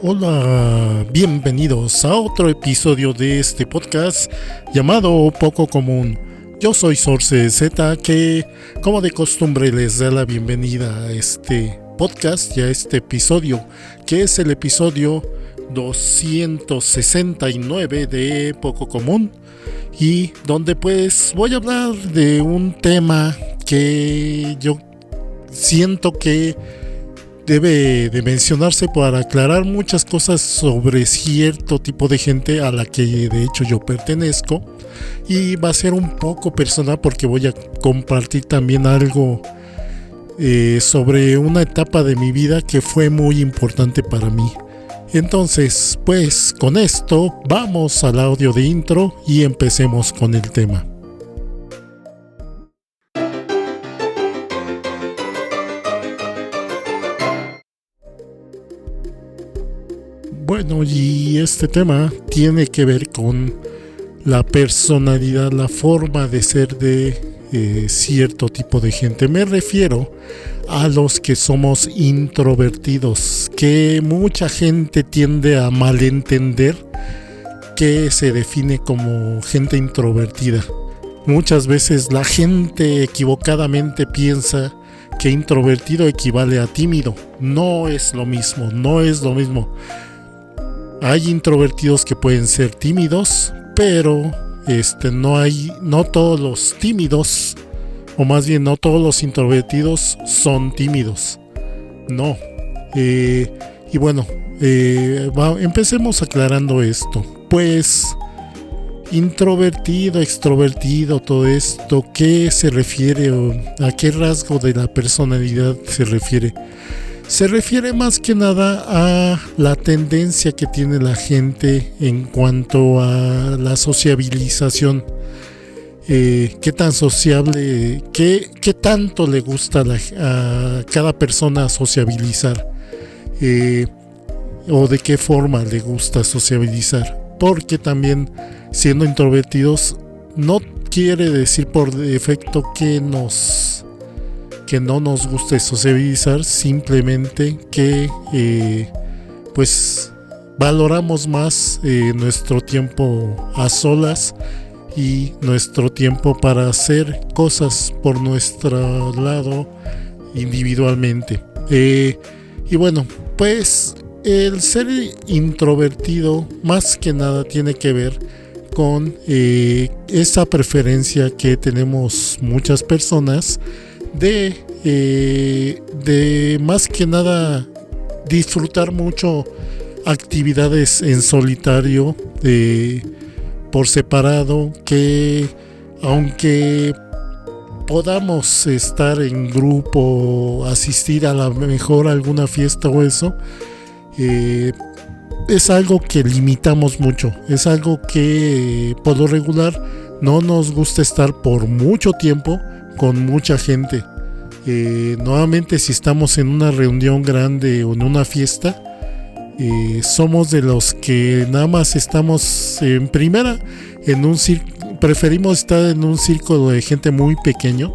Hola, bienvenidos a otro episodio de este podcast llamado Poco Común. Yo soy Sorce Z, que como de costumbre les da la bienvenida a este podcast y a este episodio, que es el episodio 269 de Poco Común, y donde pues voy a hablar de un tema que yo siento que debe de mencionarse para aclarar muchas cosas sobre cierto tipo de gente a la que de hecho yo pertenezco, y va a ser un poco personal porque voy a compartir también algo sobre una etapa de mi vida que fue muy importante para mí. Entonces, pues con esto vamos al audio de intro y empecemos con el tema. Bueno, y este tema tiene que ver con la personalidad, la forma de ser de cierto tipo de gente. Me refiero a los que somos introvertidos, que mucha gente tiende a malentender que se define como gente introvertida. Muchas veces la gente equivocadamente piensa que introvertido equivale a tímido. No es lo mismo, no es lo mismo. Hay introvertidos que pueden ser tímidos, pero no todos los tímidos, o más bien no todos los introvertidos son tímidos. No. Y bueno, empecemos aclarando esto. Pues, introvertido, extrovertido, todo esto, ¿qué se refiere o a qué rasgo de la personalidad se refiere? Se refiere más que nada a la tendencia que tiene la gente en cuanto a la sociabilización. Qué tan sociable, qué tanto le gusta a cada persona sociabilizar, o de qué forma le gusta sociabilizar. Porque también, siendo introvertidos, no quiere decir por defecto que no nos guste sociabilizar, simplemente que pues valoramos más nuestro tiempo a solas y nuestro tiempo para hacer cosas por nuestro lado individualmente. Y bueno, pues el ser introvertido más que nada tiene que ver con esa preferencia que tenemos muchas personas de más que nada disfrutar mucho actividades en solitario, por separado, que aunque podamos estar en grupo, asistir a la mejor a alguna fiesta o eso, es algo que limitamos mucho, es algo que por lo regular no nos gusta estar por mucho tiempo con mucha gente. Nuevamente, si estamos en una reunión grande o en una fiesta, somos de los que nada más estamos en primera en un preferimos estar en un círculo de gente muy pequeño,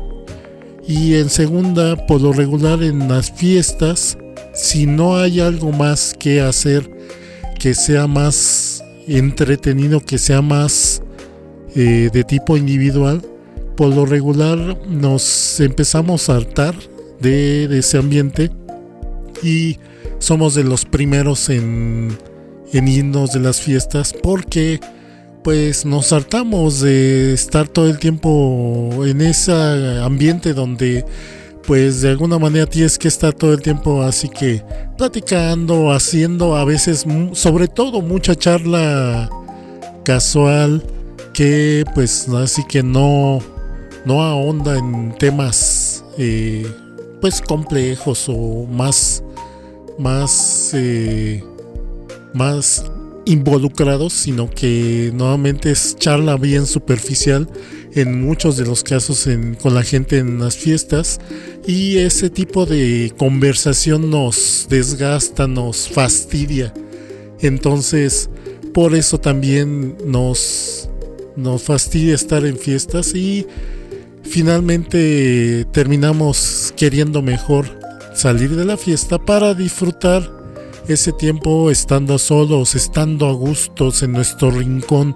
y en segunda, por lo regular en las fiestas, si no hay algo más que hacer que sea más entretenido, que sea más de tipo individual, por lo regular nos empezamos a hartar de ese ambiente y somos de los primeros en irnos de las fiestas, porque pues nos hartamos de estar todo el tiempo en ese ambiente donde pues de alguna manera tienes que estar todo el tiempo así que platicando, haciendo a veces sobre todo mucha charla casual, que pues así que no ahonda en temas pues complejos o más involucrados, sino que nuevamente es charla bien superficial en muchos de los casos con la gente en las fiestas, y ese tipo de conversación nos desgasta, nos fastidia. Entonces por eso también nos fastidia estar en fiestas, y finalmente terminamos queriendo mejor salir de la fiesta para disfrutar ese tiempo estando solos, estando a gustos en nuestro rincón,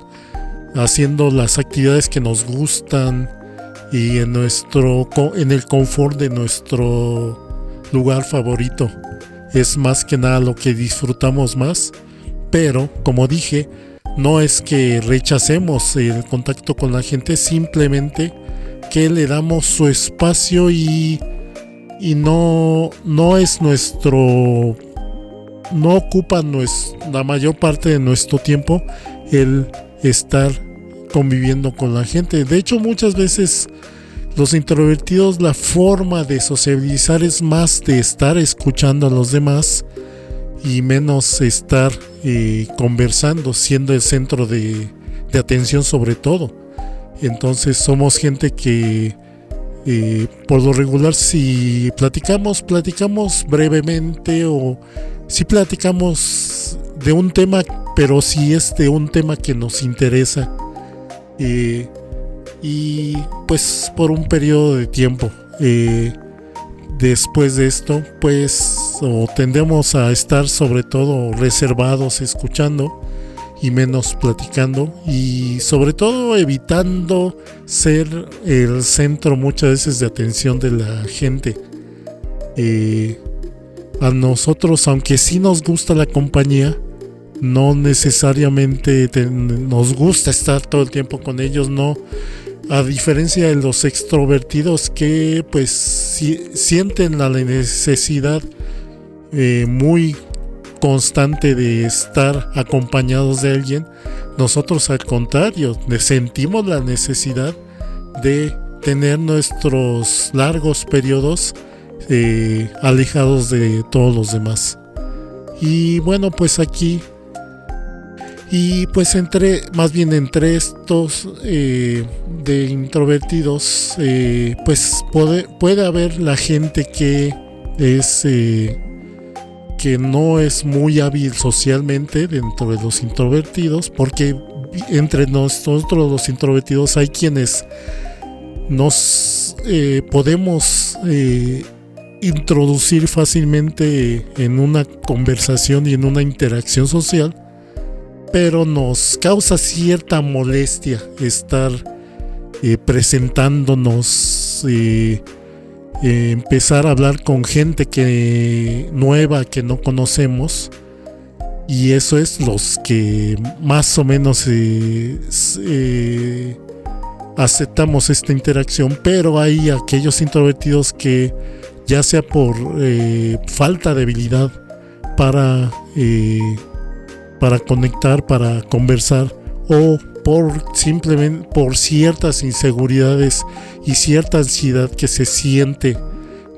haciendo las actividades que nos gustan y en el confort de nuestro lugar favorito. Es más que nada lo que disfrutamos más, pero como dije, no es que rechacemos el contacto con la gente, simplemente que le damos su espacio y no es nuestro, no ocupa la mayor parte de nuestro tiempo el estar conviviendo con la gente. De hecho, muchas veces los introvertidos, la forma de sociabilizar es más de estar escuchando a los demás y menos estar conversando, siendo el centro de atención sobre todo. Entonces somos gente que por lo regular, si platicamos brevemente, o si platicamos de un tema, pero si es de un tema que nos interesa, y pues por un periodo de tiempo. Después de esto, pues tendemos a estar sobre todo reservados, escuchando y menos platicando, y sobre todo evitando ser el centro muchas veces de atención de la gente. A nosotros, aunque sí nos gusta la compañía, no necesariamente nos gusta estar todo el tiempo con ellos, no. A diferencia de los extrovertidos que pues sienten la necesidad muy constante de estar acompañados de alguien, nosotros al contrario, sentimos la necesidad de tener nuestros largos periodos alejados de todos los demás. Y bueno, pues aquí y pues entre estos de introvertidos, pues puede haber la gente que es que no es muy hábil socialmente dentro de los introvertidos, porque entre nosotros los introvertidos hay quienes nos podemos introducir fácilmente en una conversación y en una interacción social, pero nos causa cierta molestia estar presentándonos, empezar a hablar con gente nueva que no conocemos, y eso es los que más o menos aceptamos esta interacción. Pero hay aquellos introvertidos que, ya sea por falta de habilidad para conectar, para conversar, o simplemente por ciertas inseguridades y cierta ansiedad que se siente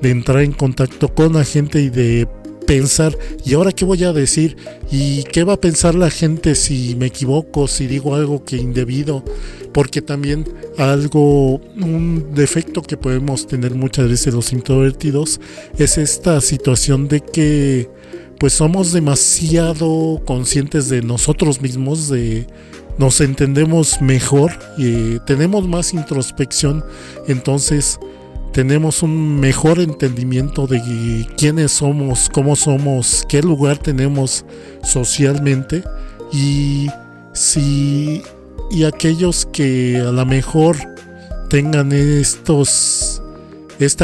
de entrar en contacto con la gente y de pensar, ¿y ahora qué voy a decir? ¿Y qué va a pensar la gente si me equivoco, si digo algo que indebido? Porque también un defecto que podemos tener muchas veces los introvertidos es esta situación de que pues somos demasiado conscientes de nosotros mismos, nos entendemos mejor y tenemos más introspección, entonces tenemos un mejor entendimiento de quiénes somos, cómo somos, qué lugar tenemos socialmente, y aquellos que a lo mejor tengan esta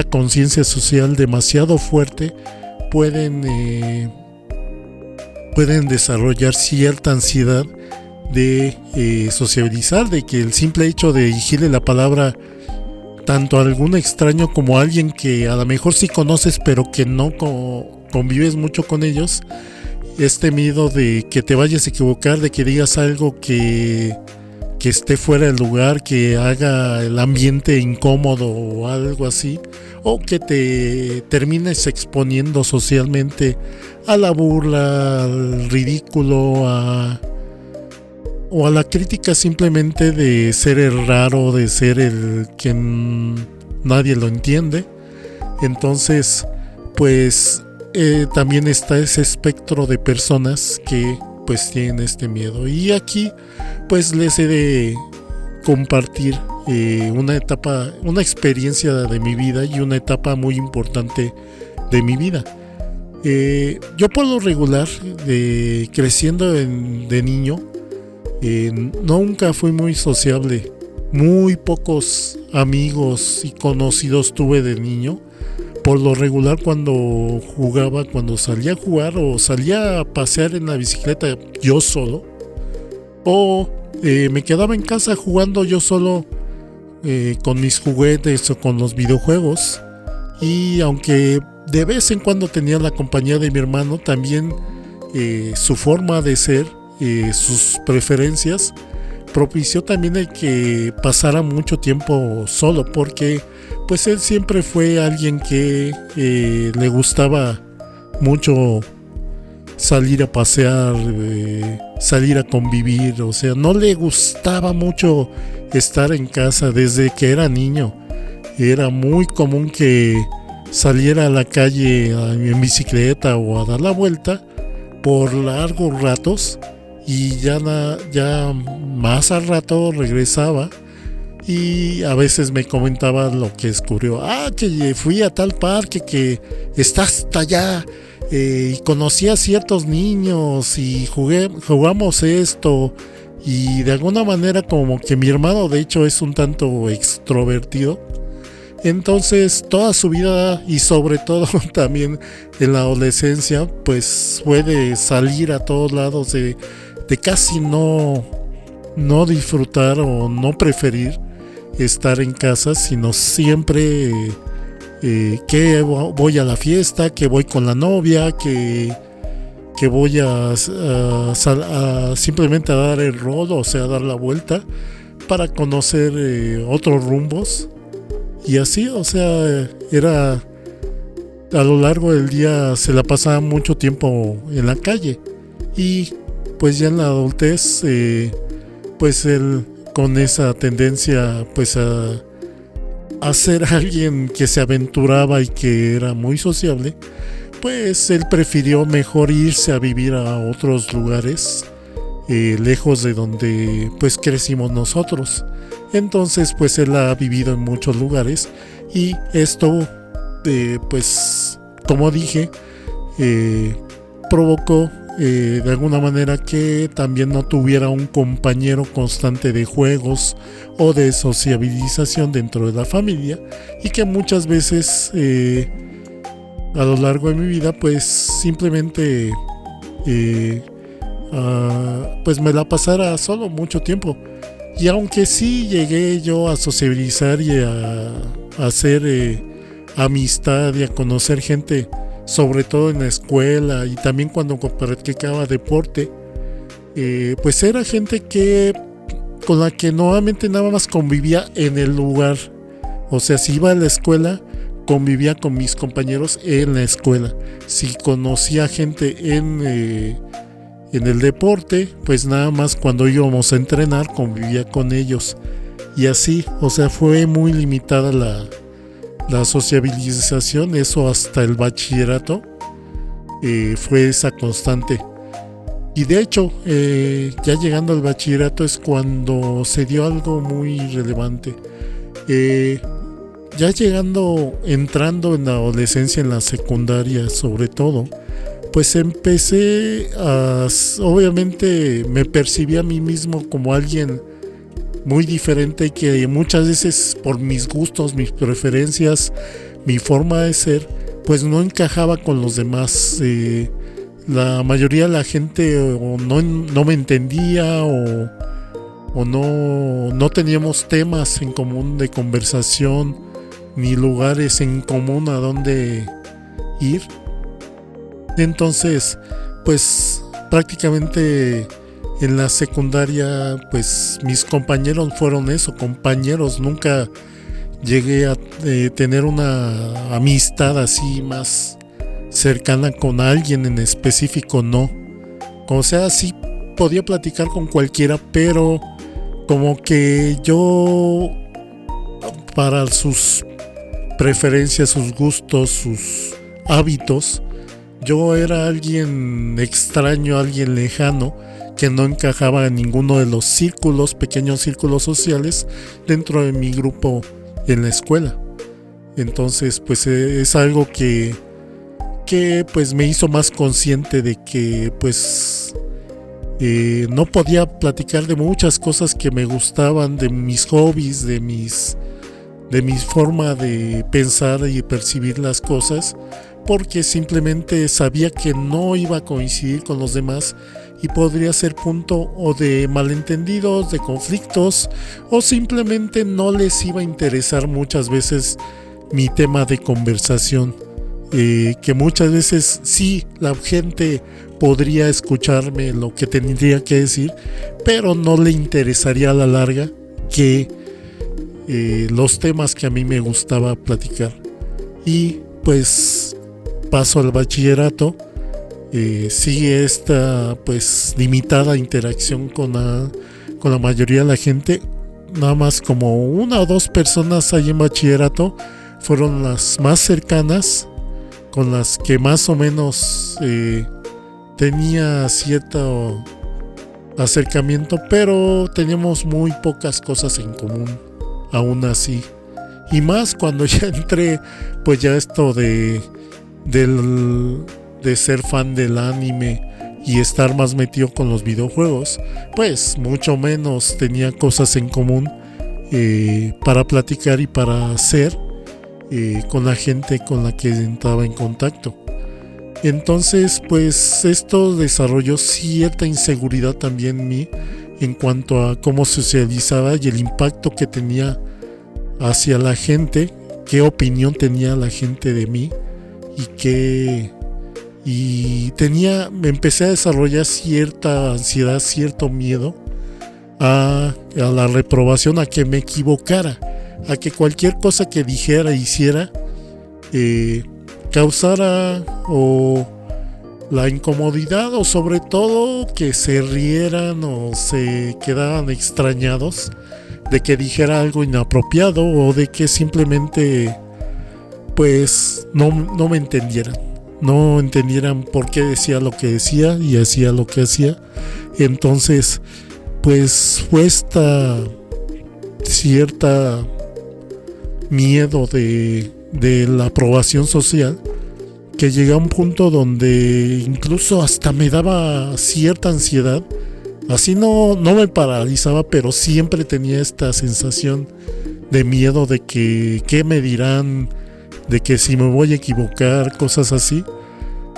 conciencia social demasiado fuerte pueden desarrollar cierta ansiedad de sociabilizar, de que el simple hecho de dirigirle la palabra tanto a algún extraño como a alguien que a lo mejor sí conoces pero que no convives mucho con ellos, este miedo de que te vayas a equivocar, de que digas algo que esté fuera del lugar, que haga el ambiente incómodo o algo así, o que te termines exponiendo socialmente a la burla, al ridículo, o a la crítica simplemente de ser el raro, de ser el que nadie lo entiende. Entonces, pues también está ese espectro de personas que pues tienen este miedo. Y aquí pues les he de compartir una experiencia de mi vida y una etapa muy importante de mi vida. Yo por lo regular, creciendo de niño, nunca fui muy sociable. Muy pocos amigos y conocidos tuve de niño. Por lo regular cuando salía a jugar o salía a pasear en la bicicleta yo solo, o me quedaba en casa jugando yo solo con mis juguetes o con los videojuegos. Y aunque de vez en cuando tenía la compañía de mi hermano, también su forma de ser, sus preferencias, propició también el que pasara mucho tiempo solo, porque pues él siempre fue alguien que le gustaba mucho salir a pasear, salir a convivir. O sea, no le gustaba mucho estar en casa desde que era niño. Era muy común que saliera a la calle en bicicleta o a dar la vuelta por largos ratos, y ya más al rato regresaba y a veces me comentaba lo que descubrió. Que fui a tal parque que está hasta allá, y conocí a ciertos niños y jugamos esto. Y de alguna manera, como que mi hermano de hecho es un tanto extrovertido, entonces toda su vida y sobre todo también en la adolescencia, pues fue de salir a todos lados, de casi no disfrutar o no preferir estar en casa, sino siempre que voy a la fiesta, que voy con la novia, que voy a simplemente a dar el rol, o sea, a dar la vuelta para conocer otros rumbos. Y así, o sea, era a lo largo del día se la pasaba mucho tiempo en la calle. Y pues ya en la adultez, pues él con esa tendencia pues a ser alguien que se aventuraba y que era muy sociable, pues él prefirió mejor irse a vivir a otros lugares, lejos de donde pues crecimos nosotros. Entonces pues él ha vivido en muchos lugares, y esto pues como dije, provocó de alguna manera que también no tuviera un compañero constante de juegos o de sociabilización dentro de la familia, y que muchas veces a lo largo de mi vida pues simplemente pues me la pasara solo mucho tiempo. Y aunque sí llegué yo a sociabilizar y a hacer amistad y a conocer gente, sobre todo en la escuela y también cuando practicaba deporte, pues era gente con la que nuevamente nada más convivía en el lugar. O sea, si iba a la escuela, convivía con mis compañeros en la escuela. Si conocía gente en el deporte, pues nada más cuando íbamos a entrenar convivía con ellos. Y así, o sea, fue muy limitada la sociabilización. Eso hasta el bachillerato fue esa constante. Y de hecho, ya llegando al bachillerato es cuando se dio algo muy relevante. Ya entrando en la adolescencia, en la secundaria sobre todo, pues empecé obviamente me percibí a mí mismo como alguien muy diferente, y que muchas veces por mis gustos, mis preferencias, mi forma de ser, pues no encajaba con los demás. La mayoría de la gente o no me entendía, o no teníamos temas en común de conversación, ni lugares en común a donde ir. Entonces, pues prácticamente en la secundaria, pues mis compañeros fueron eso, compañeros. Nunca llegué a tener una amistad así más cercana con alguien en específico, no. O sea, sí podía platicar con cualquiera, pero como que yo, para sus preferencias, sus gustos, sus hábitos, yo era alguien extraño, alguien lejano, que no encajaba en ninguno de los pequeños círculos sociales dentro de mi grupo en la escuela. Entonces, pues es algo que que pues me hizo más consciente de que pues no podía platicar de muchas cosas que me gustaban, de mis hobbies, de mi forma de pensar y percibir las cosas, porque simplemente sabía que no iba a coincidir con los demás y podría ser punto o de malentendidos, de conflictos, o simplemente no les iba a interesar muchas veces mi tema de conversación. Que muchas veces sí, la gente podría escucharme lo que tendría que decir, pero no le interesaría a la larga que los temas que a mí me gustaba platicar. Y pues paso al bachillerato, sigue esta pues limitada interacción con la mayoría de la gente. Nada más como una o dos personas ahí en bachillerato fueron las más cercanas, con las que más o menos tenía cierto acercamiento, pero teníamos muy pocas cosas en común, aún así. Y más cuando ya entré, pues ya esto de ser fan del anime y estar más metido con los videojuegos, pues mucho menos tenía cosas en común para platicar y para hacer con la gente con la que entraba en contacto. Entonces pues esto desarrolló cierta inseguridad también en mí en cuanto a cómo socializaba y el impacto que tenía hacia la gente, qué opinión tenía la gente de mí me empecé a desarrollar cierta ansiedad, cierto miedo a la reprobación, a que me equivocara, a que cualquier cosa que dijera, hiciera, causara o la incomodidad, o sobre todo que se rieran o se quedaran extrañados de que dijera algo inapropiado, o de que simplemente pues no me entendieran, no entendieran por qué decía lo que decía y hacía lo que hacía. Entonces pues fue esta cierta miedo de la aprobación social, que llegué a un punto donde incluso hasta me daba cierta ansiedad. Así no me paralizaba, pero siempre tenía esta sensación de miedo de que qué me dirán, de que si me voy a equivocar, cosas así.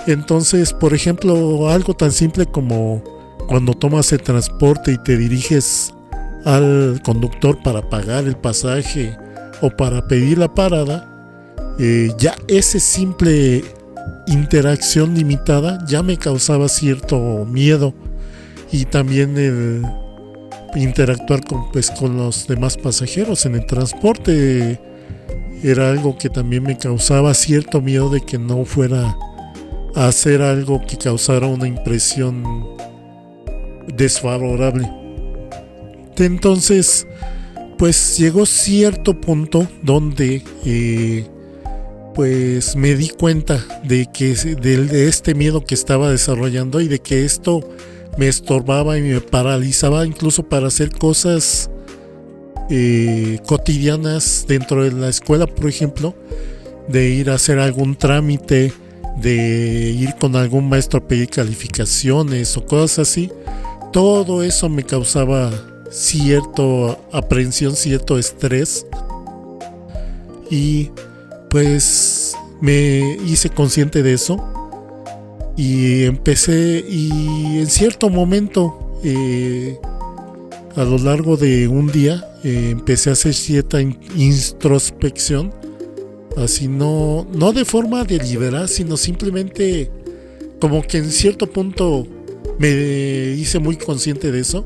Entonces, por ejemplo, algo tan simple como cuando tomas el transporte y te diriges al conductor para pagar el pasaje o para pedir la parada, ya ese simple interacción limitada ya me causaba cierto miedo. Y también el interactuar con los demás pasajeros en el transporte era algo que también me causaba cierto miedo de que no fuera a hacer algo que causara una impresión desfavorable. Entonces pues llegó cierto punto donde pues me di cuenta de que de este miedo que estaba desarrollando, y de que esto me estorbaba y me paralizaba incluso para hacer cosas cotidianas dentro de la escuela, por ejemplo, de ir a hacer algún trámite, de ir con algún maestro a pedir calificaciones o cosas así. Todo eso me causaba cierta aprensión, cierto estrés, y pues me hice consciente de eso y empecé, y en cierto momento a lo largo de un día empecé a hacer cierta introspección, así no de forma deliberada, sino simplemente como que en cierto punto me hice muy consciente de eso.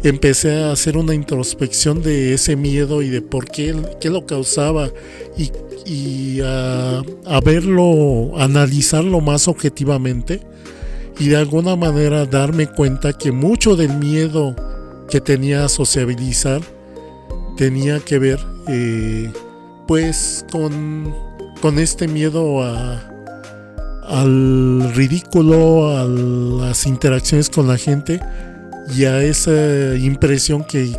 Empecé a hacer una introspección de ese miedo y de por qué lo causaba, y a verlo, analizarlo más objetivamente, y de alguna manera darme cuenta que mucho del miedo que tenía a sociabilizar tenía que ver pues con este miedo al ridículo, a las interacciones con la gente, y a esa impresión que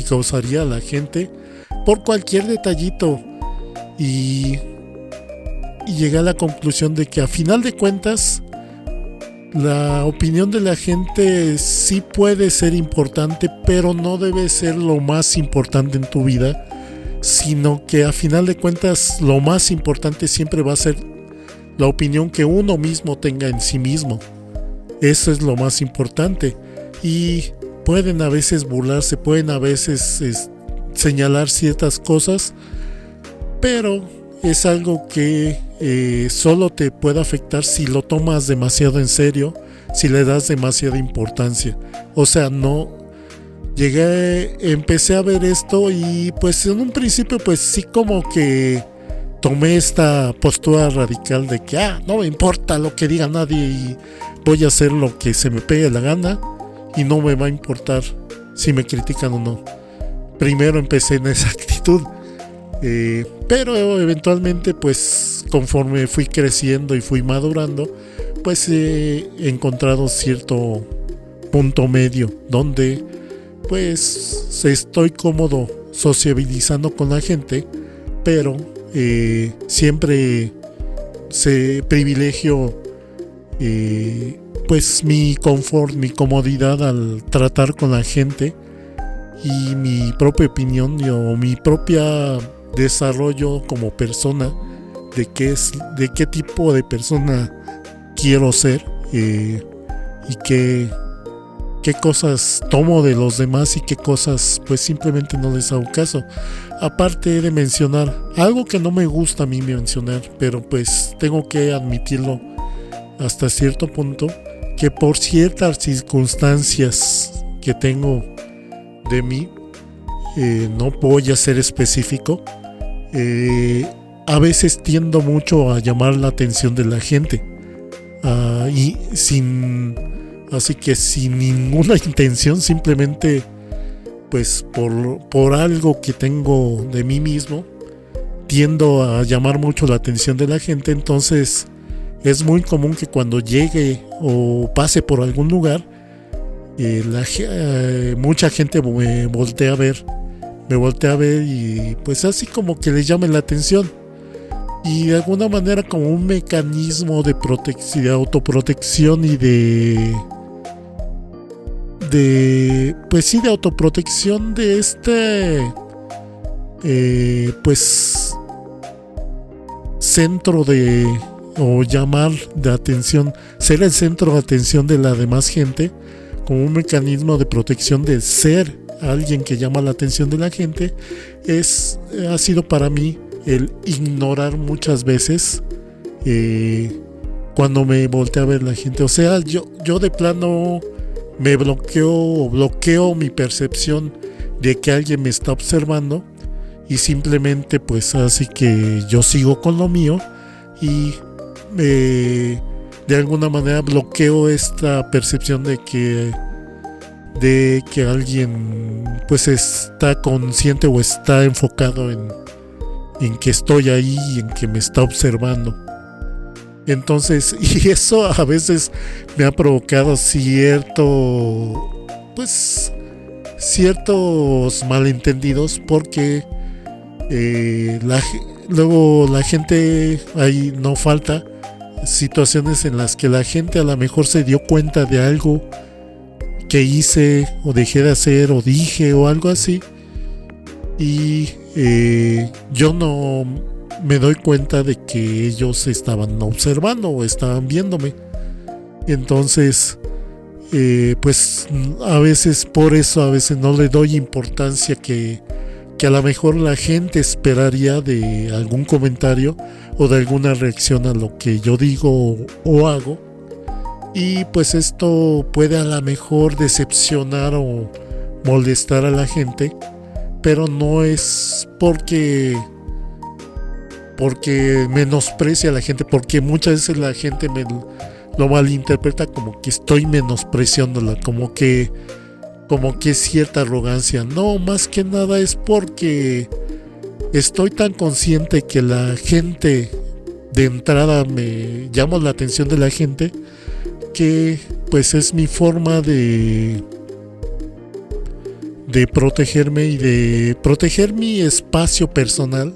causaría a la gente por cualquier detallito. Y y llegué a la conclusión de que a final de cuentas la opinión de la gente sí puede ser importante, pero no debe ser lo más importante en tu vida, sino que a final de cuentas lo más importante siempre va a ser la opinión que uno mismo tenga en sí mismo. Eso es lo más importante. Y pueden a veces burlarse, pueden a veces señalar ciertas cosas, pero es algo que solo te puede afectar si lo tomas demasiado en serio, si le das demasiada importancia. O sea, empecé a ver esto y pues en un principio pues sí como que tomé esta postura radical de que no me importa lo que diga nadie y voy a hacer lo que se me pegue la gana y no me va a importar si me critican o no. Primero empecé en esa actitud, pero eventualmente pues conforme fui creciendo y fui madurando, pues he encontrado cierto punto medio donde pues estoy cómodo sociabilizando con la gente, pero siempre privilegio pues mi confort, mi comodidad al tratar con la gente y mi propia opinión o mi propia desarrollo como persona de qué tipo de persona quiero ser y qué cosas tomo de los demás y qué cosas pues simplemente no les hago caso. Aparte de mencionar algo que no me gusta a mí mencionar, pero pues tengo que admitirlo hasta cierto punto, que por ciertas circunstancias que tengo de mí, no voy a ser específico, a veces tiendo mucho a llamar la atención de la gente, así que sin ninguna intención, simplemente pues por algo que tengo de mí mismo, tiendo a llamar mucho la atención de la gente. Entonces es muy común que cuando llegue o pase por algún lugar, mucha gente me voltea a ver y pues así como que les llame la atención, y de alguna manera como un mecanismo de autoprotección y de autoprotección de pues centro o llamar de atención, ser el centro de atención de la demás gente, como un mecanismo de protección de ser alguien que llama la atención de la gente. Ha sido para mí el ignorar muchas veces cuando me voltea a ver la gente. O sea, yo de plano me bloqueo mi percepción de que alguien me está observando, y simplemente pues así que yo sigo con lo mío y de alguna manera bloqueo esta percepción de que alguien pues está consciente o está enfocado en que estoy ahí y en que me está observando. Entonces, y eso a veces me ha provocado ciertos malentendidos, porque luego la gente, ahí no falta situaciones en las que la gente a lo mejor se dio cuenta de algo que hice o dejé de hacer o dije o algo así, y yo no me doy cuenta de que ellos estaban observando o estaban viéndome. Entonces pues a veces por eso a veces no le doy importancia que a lo mejor la gente esperaría de algún comentario o de alguna reacción a lo que yo digo o hago. Y pues esto puede a lo mejor decepcionar o molestar a la gente, pero no es porque menosprecia a la gente, porque muchas veces la gente lo malinterpreta como que estoy menospreciándola, como que es cierta arrogancia. No, más que nada es porque estoy tan consciente que la gente de entrada me llama la atención de la gente, que pues es mi forma de protegerme y de proteger mi espacio personal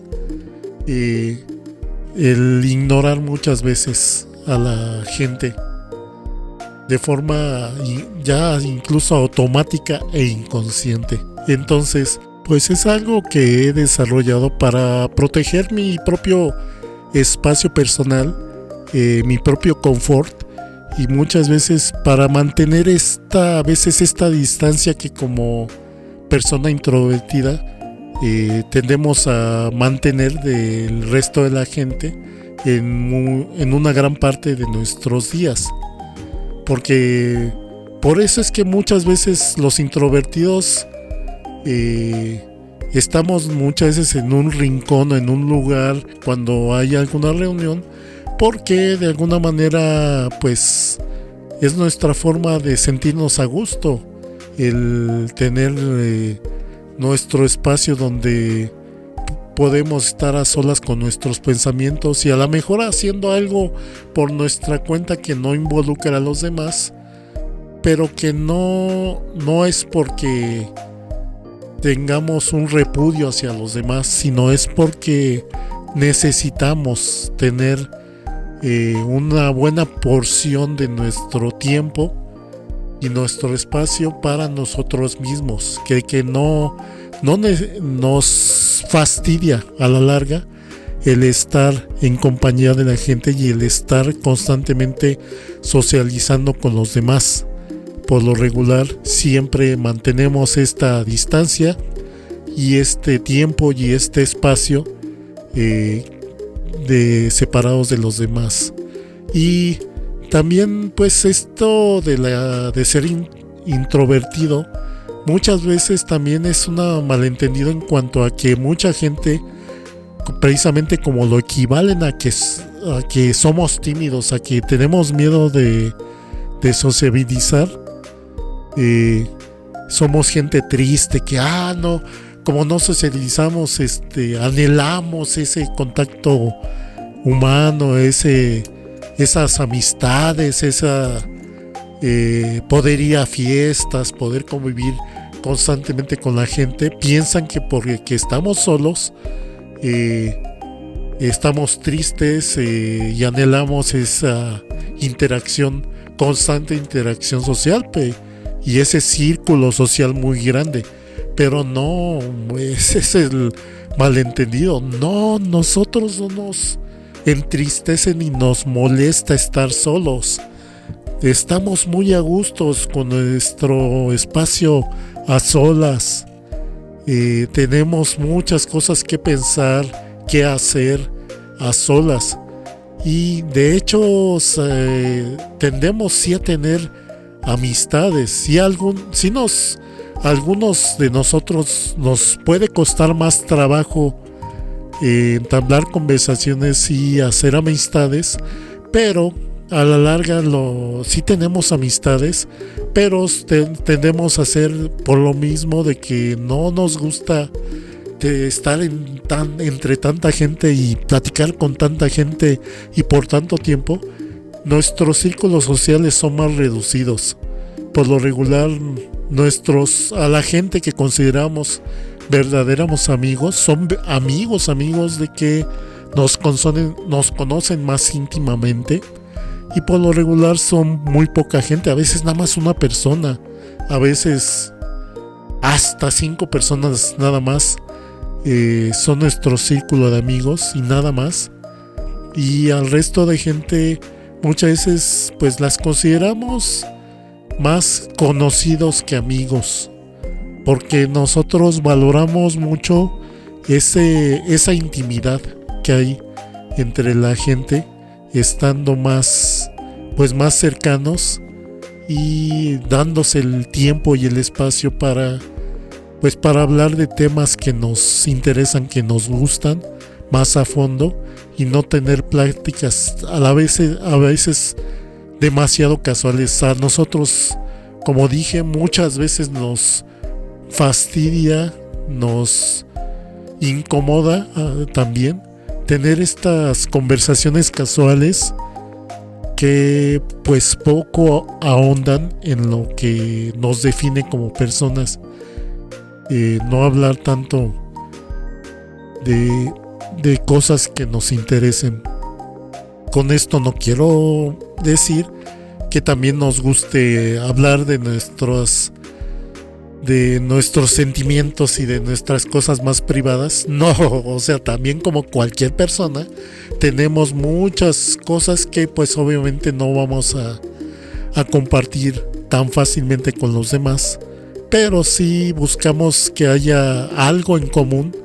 el ignorar muchas veces a la gente de forma ya incluso automática e inconsciente. Entonces, pues es algo que he desarrollado para proteger mi propio espacio personal, mi propio confort, y muchas veces para mantener a veces esta distancia que como persona introvertida tendemos a mantener del resto de la gente en una gran parte de nuestros días. Porque por eso es que muchas veces los introvertidos estamos muchas veces en un rincón o en un lugar cuando hay alguna reunión, porque de alguna manera pues es nuestra forma de sentirnos a gusto, el tener nuestro espacio donde podemos estar a solas con nuestros pensamientos y a lo mejor haciendo algo por nuestra cuenta que no involucra a los demás, pero que no es porque tengamos un repudio hacia los demás, sino es porque necesitamos tener una buena porción de nuestro tiempo y nuestro espacio para nosotros mismos, que no nos fastidia a la larga el estar en compañía de la gente y el estar constantemente socializando con los demás. Por lo regular siempre mantenemos esta distancia y este tiempo y este espacio separados de los demás. Y también pues esto de ser introvertido muchas veces también es un malentendido en cuanto a que mucha gente precisamente como lo equivalen a que somos tímidos, a que tenemos miedo de sociabilizar. Somos gente triste que no, como no socializamos, anhelamos ese contacto humano, esas amistades, poder ir a fiestas, poder convivir constantemente con la gente. Piensan que porque estamos solos, estamos tristes y anhelamos esa constante interacción social y ese círculo social muy grande. Pero no, ese es el malentendido. No, nosotros no nos entristece ni nos molesta estar solos. Estamos muy a gustos con nuestro espacio a solas. Tenemos muchas cosas que pensar, que hacer a solas. Y de hecho tendemos sí a tener amistades. Algunos de nosotros nos puede costar más trabajo entablar conversaciones y hacer amistades, pero a la larga sí tenemos amistades, pero tendemos a hacer por lo mismo de que no nos gusta estar entre tanta gente y platicar con tanta gente y por tanto tiempo. Nuestros círculos sociales son más reducidos. Por lo regular, a la gente que consideramos verdaderos amigos son amigos de que nos conocen más íntimamente, y por lo regular son muy poca gente, a veces nada más una persona, a veces hasta 5 personas nada más son nuestro círculo de amigos y nada más. Y al resto de gente muchas veces pues las consideramos más conocidos que amigos, porque nosotros valoramos mucho esa intimidad que hay entre la gente, estando más cercanos y dándose el tiempo y el espacio para hablar de temas que nos interesan, que nos gustan más a fondo, y no tener pláticas a veces demasiado casuales. A nosotros, como dije, muchas veces nos fastidia, nos incomoda también tener estas conversaciones casuales que pues poco ahondan en lo que nos define como personas. No hablar tanto de cosas que nos interesen. Con esto no quiero decir que también nos guste hablar de nuestros sentimientos y de nuestras cosas más privadas. No, o sea, también como cualquier persona tenemos muchas cosas que pues obviamente no vamos a compartir tan fácilmente con los demás, pero sí buscamos que haya algo en común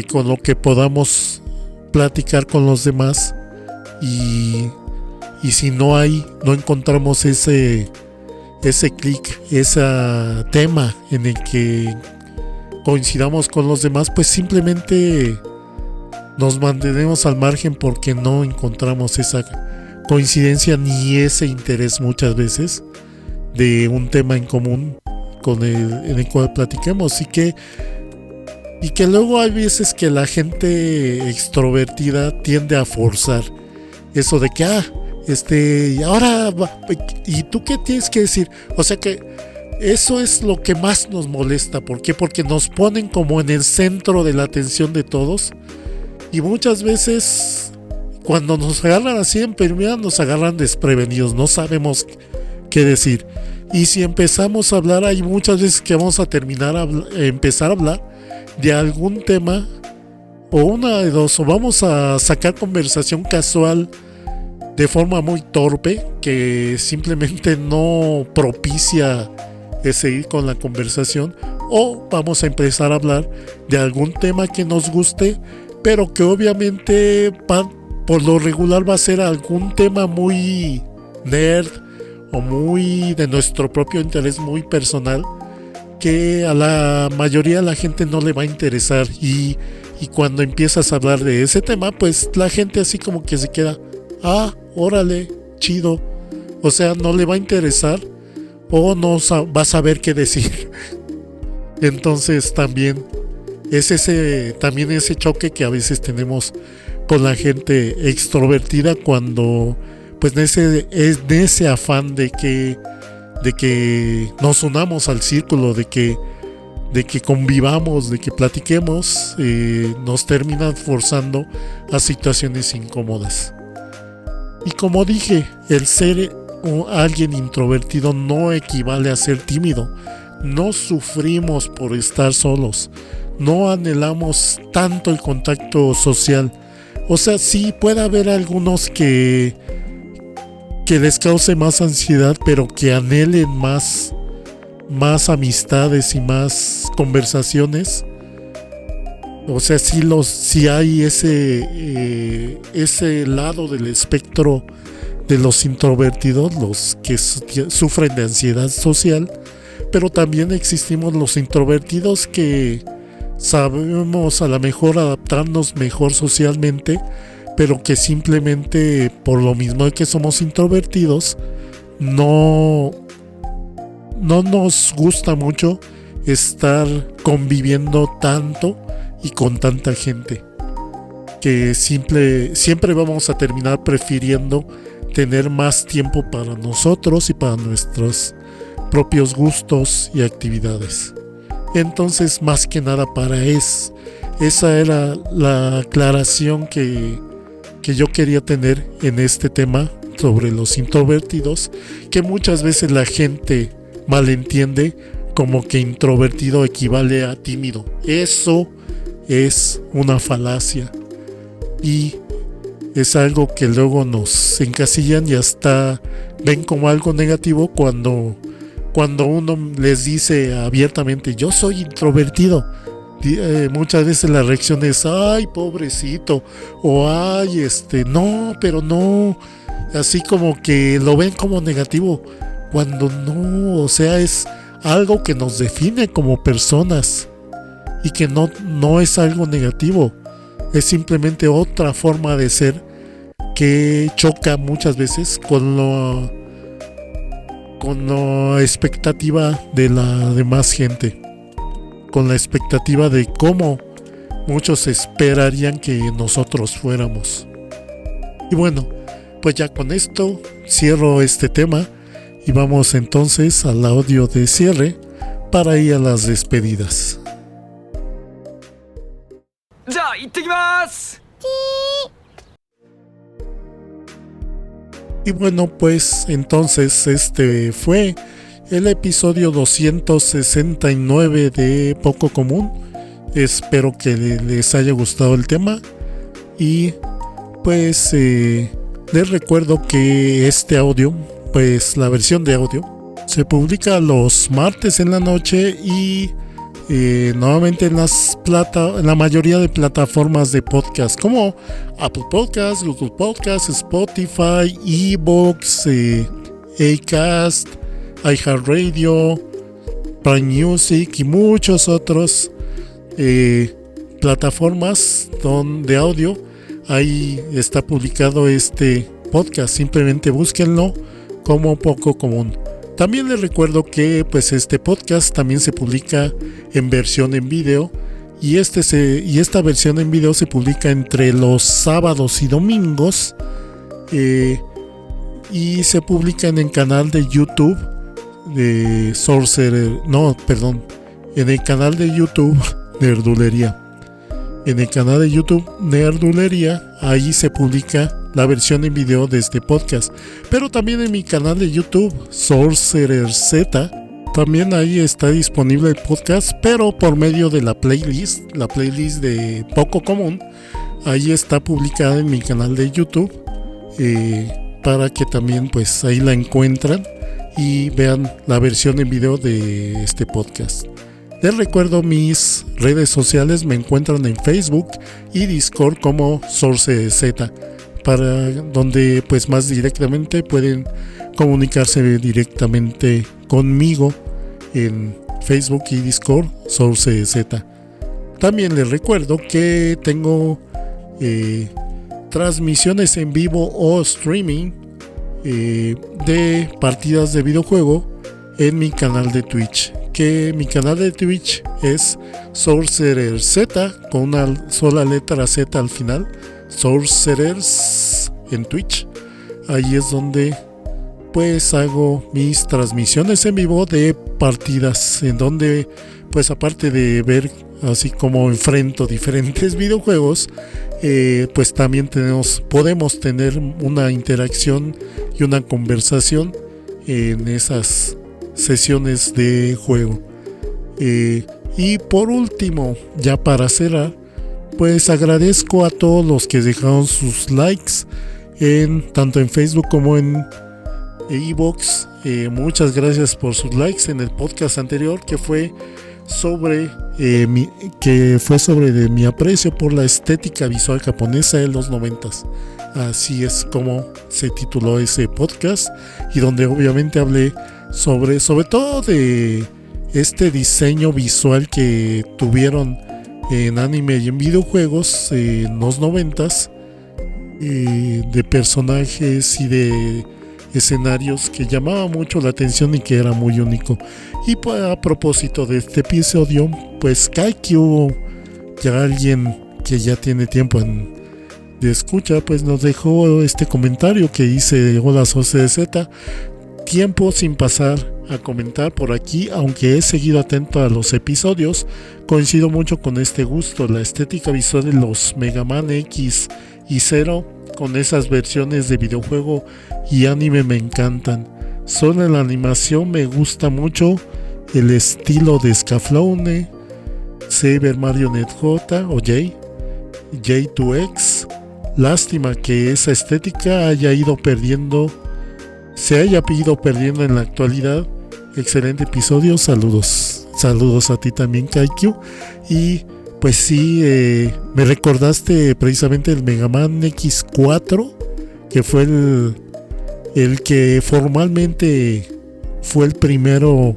con lo que podamos platicar con los demás, y si no encontramos ese clic, ese tema en el que coincidamos con los demás, pues simplemente nos mantenemos al margen porque no encontramos esa coincidencia ni ese interés muchas veces de un tema en común en el cual platiquemos, y que luego hay veces que la gente extrovertida tiende a forzar eso de que y ahora ¿y tú qué tienes que decir? O sea que eso es lo que más nos molesta. ¿Por qué? Porque nos ponen como en el centro de la atención de todos, y muchas veces cuando nos agarran así en primera nos agarran desprevenidos, no sabemos qué decir. Y si empezamos a hablar, hay muchas veces que vamos a empezar a hablar de algún tema, o una de dos, o vamos a sacar conversación casual de forma muy torpe que simplemente no propicia seguir con la conversación, o vamos a empezar a hablar de algún tema que nos guste, pero que obviamente por lo regular va a ser algún tema muy nerd o muy de nuestro propio interés, muy personal, que a la mayoría de la gente no le va a interesar, y cuando empiezas a hablar de ese tema, pues la gente así como que se queda, órale, chido, o sea, no le va a interesar o no va a saber qué decir. Entonces también es ese choque que a veces tenemos con la gente extrovertida, cuando pues en ese afán de que nos unamos al círculo, de que convivamos, de que platiquemos, nos terminan forzando a situaciones incómodas. Y como dije, el ser alguien introvertido no equivale a ser tímido. No sufrimos por estar solos, no anhelamos tanto el contacto social. O sea, sí puede haber algunos que les cause más ansiedad, pero que anhelen más amistades y más conversaciones. O sea, sí hay ese lado del espectro de los introvertidos, los que sufren de ansiedad social, pero también existimos los introvertidos que sabemos a lo mejor adaptarnos mejor socialmente, pero que simplemente por lo mismo de que somos introvertidos no nos gusta mucho estar conviviendo tanto y con tanta gente, que siempre vamos a terminar prefiriendo tener más tiempo para nosotros y para nuestros propios gustos y actividades. Entonces, más que nada esa era la aclaración que yo quería tener en este tema sobre los introvertidos, que muchas veces la gente malentiende como que introvertido equivale a tímido. Eso es una falacia y es algo que luego nos encasillan y hasta ven como algo negativo cuando uno les dice abiertamente yo soy introvertido. Muchas veces la reacción es ay pobrecito, o ay no, pero no, así como que lo ven como negativo, cuando no, o sea, es algo que nos define como personas y que no es algo negativo, es simplemente otra forma de ser que choca muchas veces con la expectativa de la demás gente, con la expectativa de cómo muchos esperarían que nosotros fuéramos. Y bueno, pues ya con esto cierro este tema y vamos entonces al audio de cierre para ir a las despedidas. じゃあ行ってきます。Y bueno, pues entonces este fue el episodio 269 de Poco Común. Espero que les haya gustado el tema y pues les recuerdo que este audio, pues la versión de audio, se publica los martes en la noche y nuevamente en la mayoría de plataformas de podcast como Apple Podcasts, Google Podcasts, Spotify, iVoox, Acast, iHeartRadio, Prime Music y muchos otros plataformas de audio. Ahí está publicado este podcast, simplemente búsquenlo como Poco Común. También les recuerdo que pues este podcast también se publica en versión en video y esta versión en video se publica entre los sábados y domingos y se publica en el canal de YouTube de en el canal de YouTube Nerdulería. En el canal de YouTube Nerdulería, ahí se publica la versión en video de este podcast. Pero también en mi canal de YouTube, Sorcerer Z, también ahí está disponible el podcast, pero por medio de la playlist de Poco Común. Ahí está publicada en mi canal de YouTube, para que también pues ahí la encuentran y vean la versión en video de este podcast. Les recuerdo mis redes sociales, me encuentran en Facebook y Discord como SorceZ, para donde pues más directamente pueden comunicarse directamente conmigo en Facebook y Discord SorceZ. También les recuerdo que tengo transmisiones en vivo o streaming de partidas de videojuego en mi canal de Twitch, que mi canal de Twitch es Sorcerer Z con una sola letra Z al final, Sorcerers en Twitch. Ahí es donde pues hago mis transmisiones en vivo de partidas, en donde pues aparte de ver así como enfrento diferentes videojuegos, pues también podemos tener una interacción y una conversación en esas sesiones de juego. Y por último, ya para cerrar, pues agradezco a todos los que dejaron sus likes tanto en Facebook como en iVoox. Muchas gracias por sus likes en el podcast anterior, que fue sobre mi aprecio por la estética visual japonesa de los 90s. Así es como se tituló ese podcast, y donde obviamente hablé sobre todo de este diseño visual que tuvieron en anime y en videojuegos en los 90s, de personajes y de escenarios que llamaban mucho la atención y que era muy único. Y pues, a propósito de este episodio, pues Kaikyu, ya alguien que ya tiene tiempo de escucha, pues nos dejó este comentario que hice: hola SorceZ, tiempo sin pasar a comentar por aquí, aunque he seguido atento a los episodios. Coincido mucho con este gusto, la estética visual de los Mega Man X y Zero con esas versiones de videojuego y anime me encantan. Solo en la animación me gusta mucho el estilo de Scaflowne, Saber Marionette J o J2X. Lástima que esa estética se haya ido perdiendo en la actualidad. Excelente episodio, saludos a ti también, Kaikyu. Y pues sí, me recordaste precisamente el Mega Man X4, que fue el que formalmente fue el primero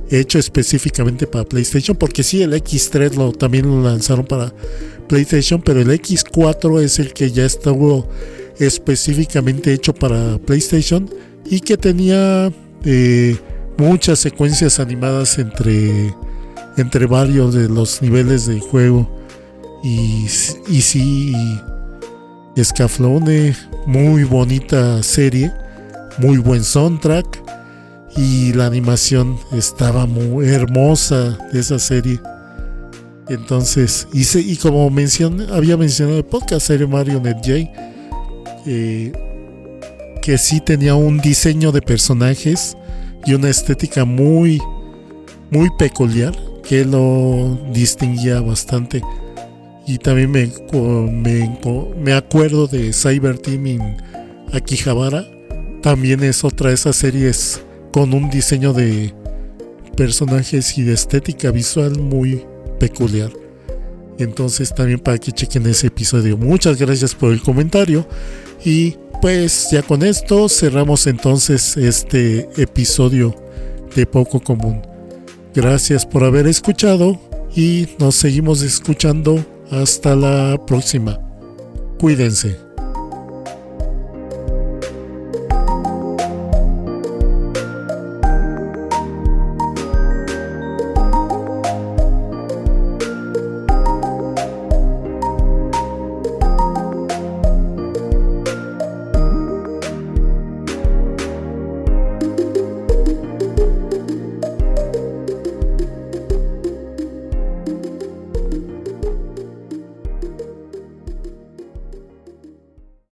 hecho específicamente para PlayStation, porque sí, el X3 también lo lanzaron para PlayStation, pero el X4 es el que ya estuvo específicamente hecho para PlayStation y que tenía muchas secuencias animadas entre varios de los niveles de juego. Y sí, Scaflowne, muy bonita serie, muy buen soundtrack, y la animación estaba muy hermosa de esa serie. Entonces, y como había mencionado el podcast, era Marionette J, que sí tenía un diseño de personajes y una estética muy, muy peculiar que lo distinguía bastante. Y también me acuerdo de Cyber Team in Akihabara. También es otra de esas series con un diseño de personajes y de estética visual muy peculiar. Entonces también para que chequen ese episodio. Muchas gracias por el comentario. Y pues ya con esto cerramos entonces este episodio de Poco Común. Gracias por haber escuchado y nos seguimos escuchando hasta la próxima. Cuídense.